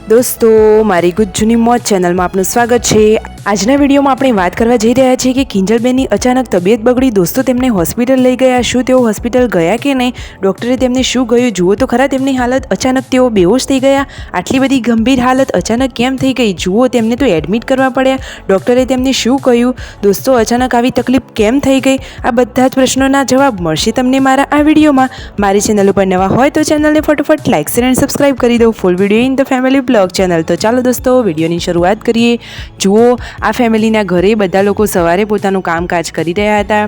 દોસ્તો, મારી ગુજ્જુની મોજ ચેનલમાં આપનું સ્વાગત છે। આજના વિડીયોમાં આપણે વાત કરવા જઈ રહ્યા છીએ કે કિંજલબેનની અચાનક તબિયત બગડી। દોસ્તો, તેમને હોસ્પિટલ લઈ ગયા। શું તેઓ હોસ્પિટલ ગયા કે નહીં? ડૉક્ટરે તેમને શું કહ્યું? જુઓ તો ખરા તેમની હાલત। અચાનક તેઓ બેહોશ થઈ ગયા। આટલી બધી ગંભીર હાલત અચાનક કેમ થઈ ગઈ? જુઓ, તેમને તો એડમિટ કરવા પડ્યા। ડૉક્ટરે તેમને શું કહ્યું? દોસ્તો, અચાનક આવી તકલીફ કેમ થઈ ગઈ? આ બધા જ પ્રશ્નોના જવાબ મળશે તમને મારા આ વિડીયોમાં। મારી ચેનલ ઉપર નવા હોય તો ચેનલને ફટાફટ લાઇક શેર અને સબસ્ક્રાઈબ કરી દો। Full video in the family blog channel. તો ચાલો દોસ્તો, વિડીયોની શરૂઆત કરીએ। જુઓ, આ ફેમિલીના ઘરે બધા લોકો સવારે પોતાનું કામકાજ કરી રહ્યા હતા।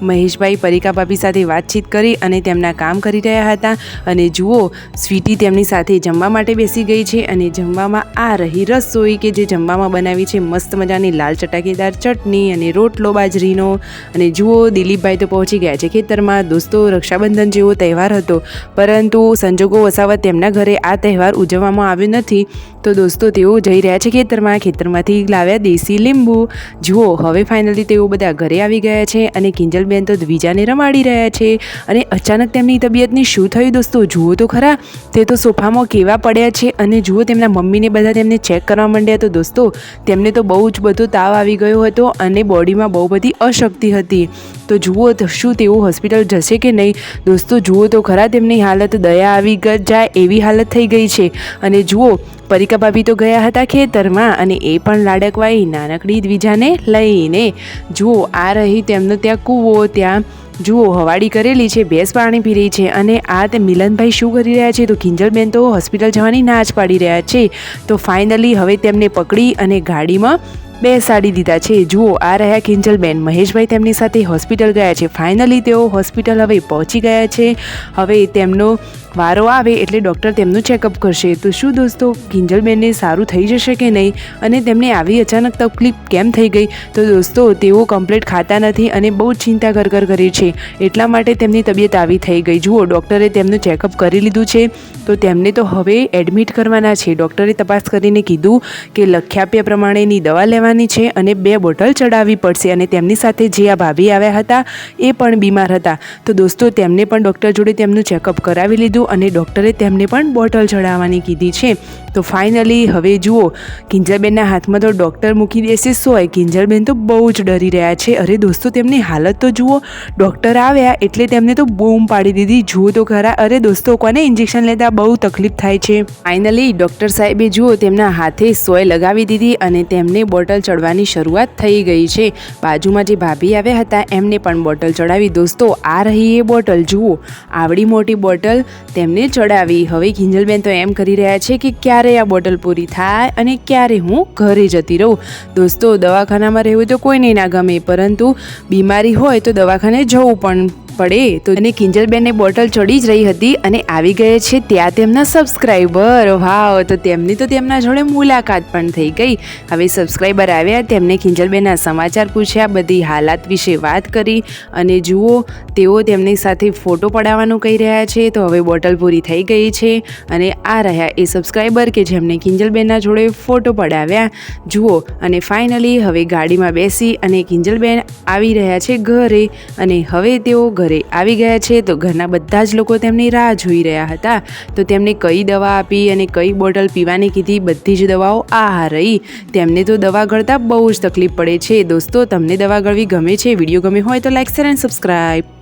મહેશભાઈ પરિકા ભાભી સાથે વાતચીત કરી અને તેમના કામ કરી રહ્યા હતા। અને જુઓ, સ્વીટી તેમની સાથે જમવા માટે બેસી ગઈ છે। અને જમવામાં આ રહી રસોઈ કે જે જમવામાં બનાવી છે મસ્ત મજાની લાલ ચટાકેદાર ચટણી અને રોટલો બાજરીનો। અને જુઓ, દિલીપભાઈ તો પહોંચી ગયા છે ખેતરમાં। દોસ્તો, રક્ષાબંધન જેવો તહેવાર હતો, પરંતુ સંજોગો વસાવત તેમના ઘરે આ તહેવાર ઉજવવામાં આવ્યો નથી। તો દોસ્તો, તેઓ જઈ રહ્યા છે ખેતરમાંથી લાવ્યા દેશી લીંબુ। જુઓ, હવે ફાઇનલી તેઓ બધા ઘરે આવી ગયા છે અને કિંજલબેન તો દ્વિજાને રમાડી રહ્યા છે। અને અચાનક તેમની તબિયતને શું થયું દોસ્તો? જુઓ તો ખરા, તે તો સોફામાં કેવા પડ્યા છે। અને જુઓ, તેમના મમ્મીને બધા તેમને ચેક કરવા માંડ્યા। તો દોસ્તો, તેમને તો બહુ જ બધો તાવ આવી ગયો હતો અને બોડીમાં બહુ બધી અશક્તિ હતી। તો જુઓ, શું તેઓ હોસ્પિટલ જશે કે નહીં? દોસ્તો, જુઓ તો ખરા, તેમની હાલત દયા આવી જાય એવી હાલત થઈ ગઈ છે। અને જુઓ, પરિકા ભાભી તો ગયા હતા ખેતરમાં અને એ પણ લાડકવાઈ નાનકડી દ્વિજાને લઈને। જુઓ, આ રહી તેમનો ત્યાં કૂવો। ત્યાં જુઓ, હવાડી કરેલી છે, ભેંસ પાણી પી રહી છે। અને આ તે મિલનભાઈ શું કરી રહ્યા છે? તો કિંજલબેન તો હોસ્પિટલ જવાની ના જ પાડી રહ્યા છે। તો ફાઇનલી હવે તેમને પકડી અને ગાડીમાં બેસાડી દીધા છે। જુઓ, આ રહ્યા કિંજલબેન। મહેશભાઈ તેમની સાથે હોસ્પિટલ ગયા છે। ફાઇનલી તેઓ હોસ્પિટલ હવે પહોંચી ગયા છે। હવે તેમનો વારો આવે એટલે ડૉક્ટર તેમનું ચેકઅપ કરશે। તો શું દોસ્તો, કિંજલબેનને સારું થઈ જશે કે નહીં? અને તેમને આવી અચાનક તકલીફ કેમ થઈ ગઈ? તો દોસ્તો, તેઓ કમ્પ્લીટ ખાતા નથી અને બહુ જ ચિંતા કરે છે, એટલા માટે તેમની તબિયત આવી થઈ ગઈ। જુઓ, ડૉક્ટરે તેમનું ચેકઅપ કરી લીધું છે, તો તેમને તો હવે એડમિટ કરવાના છે। ડૉક્ટરે તપાસ કરીને કીધું કે લખ્યા આપ્યા પ્રમાણેની દવા લેવાની છે અને 2 બોટલ ચડાવવી પડશે। અને તેમની સાથે જે આ ભાભી આવ્યા હતા એ પણ બીમાર હતા। તો દોસ્તો, તેમને પણ ડૉક્ટર જોડે તેમનું ચેકઅપ કરાવી લીધું અને ડૉક્ટરે તેમને પણ બોટલ ચડાવવાની કીધી છે। તો ફાઇનલી હવે જુઓ, કિંજલબેનના હાથમાં તો ડૉક્ટર મૂકી દેશે સોય। કિંજલબેન તો બહુ જ ડરી રહ્યા છે। અરે દોસ્તો, તેમની હાલત તો જુઓ। ડૉક્ટર આવ્યા એટલે તેમને તો બૂમ પાડી દીધી। જુઓ તો ખરા, અરે દોસ્તો, કોને ઇન્જેક્શન લેતા બહુ તકલીફ થાય છે। ફાઇનલી ડૉક્ટર સાહેબે જુઓ તેમના હાથે સોય લગાવી દીધી અને તેમને બોટલ ચડવાની શરૂઆત થઈ ગઈ છે। બાજુમાં જે ભાભી આવ્યા હતા એમને પણ બોટલ ચડાવી। દોસ્તો, આ રહી એ બોટલ। જુઓ, આવડી મોટી બોટલ તેમને ચડાવી। હવે કિંજલબેન તો એમ કરી રહ્યા છે કે ક્યારે આ બોટલ પૂરી થાય અને ક્યારે હું ઘરે જતી રહું। દોસ્તો, દવાખાનામાં રહેવું તો કોઈને ના ગમે, પરંતુ બીમારી હોય તો દવાખાને જવું પણ પડે। તો અને કિંજલબેનને બોટલ ચડી જ રહી હતી અને આવી ગયે છે ત્યાં તેમના સબસ્ક્રાઈબર। વાવ! તો તેમની તો તેમના જોડે મુલાકાત પણ થઈ ગઈ। હવે સબસ્ક્રાઈબર આવ્યા, તેમને કિંજલબેનના સમાચાર પૂછ્યા, બધી હાલાત વિશે વાત કરી। અને જુઓ, તેઓ તેમની સાથે ફોટો પડાવવાનું કહી રહ્યા છે। તો હવે બોટલ પૂરી થઈ ગઈ છે અને આ રહ્યા એ સબસ્ક્રાઈબર કે જેમને કિંજલબેનના જોડે ફોટો પડાવ્યા। જુઓ, અને ફાઇનલી હવે ગાડીમાં બેસી અને કિંજલબેન આવી રહ્યા છે ઘરે। અને હવે તેઓ ઘરે આવી ગયા છે। તો ઘરના બધા જ લોકો તેમની રાહ જોઈ રહ્યા હતા। તો તેમને કઈ દવા આપી અને કઈ બોટલ પીવાની કીધી, બધી જ દવાઓ આ રહી। તેમને તો દવા ગળતા બહુ જ તકલીફ પડે છે। દોસ્તો, તમને દવા ગળવી ગમે છે? વિડીયો ગમે હોય તો લાઇક શેર અને સબસ્ક્રાઈબ।